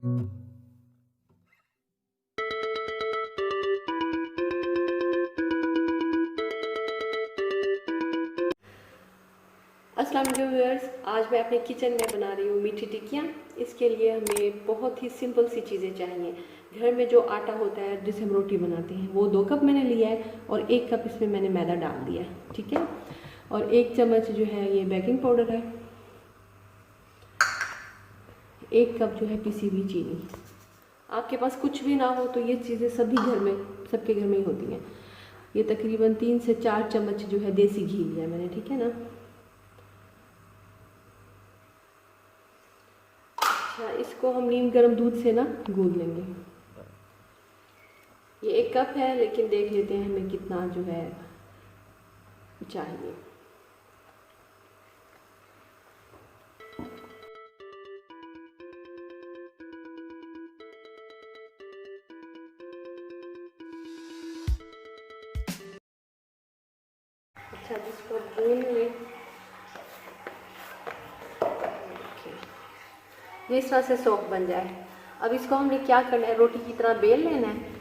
अस्सलाम वालेकुम व्यूअर्स, आज मैं अपने किचन में बना रही हूँ मीठी टिक्कियाँ। इसके लिए हमें बहुत ही सिंपल सी चीज़ें चाहिए। घर में जो आटा होता है जिसे हम रोटी बनाते हैं वो 2 कप मैंने लिया है और 1 कप इसमें मैंने मैदा डाल दिया है, ठीक है। और 1 चम्मच जो है ये बेकिंग पाउडर है, 1 कप जो है पिसी हुई चीनी। आपके पास कुछ भी ना हो तो ये चीज़ें सबके घर में ही होती हैं। ये तकरीबन 3 से 4 चम्मच जो है देसी घी लिया है मैंने, ठीक है ना। अच्छा, इसको हम नीम गर्म दूध से ना गूंद लेंगे। ये 1 कप है, लेकिन देख लेते हैं हमें कितना जो है चाहिए। अच्छा, जिसको गूंद लें, ये इस तरह से सॉफ्ट बन जाए। अब इसको हमने क्या करना है, रोटी की तरह बेल लेना है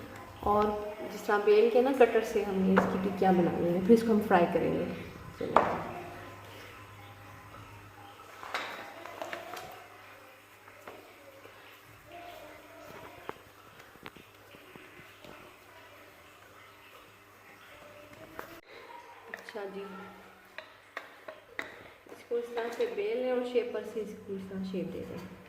और जिस तरह बेल के ना कटर से हमने इसकी टिक्कियाँ बना लेंगे, फिर इसको हम फ्राई करेंगे। चलिए, अच्छा जी, इसको इस तरह से बेल लें और शेपर से इसको इस तरह शेप दे दें।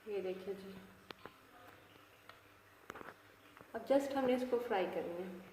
ये देखिए जी, अब जस्ट हमने इसको फ्राई करना है।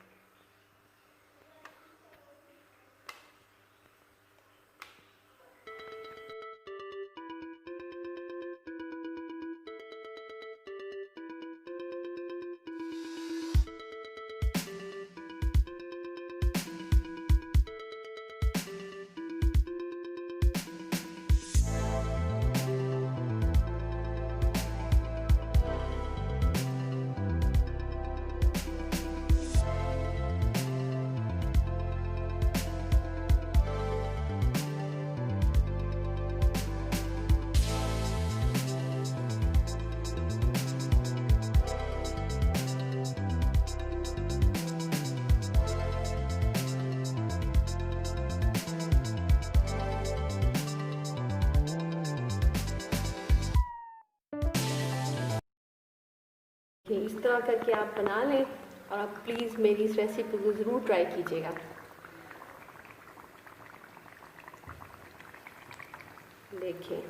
इस तरह करके आप बना लें और आप प्लीज़ मेरी इस रेसिपी को ज़रूर ट्राई कीजिएगा। देखिए।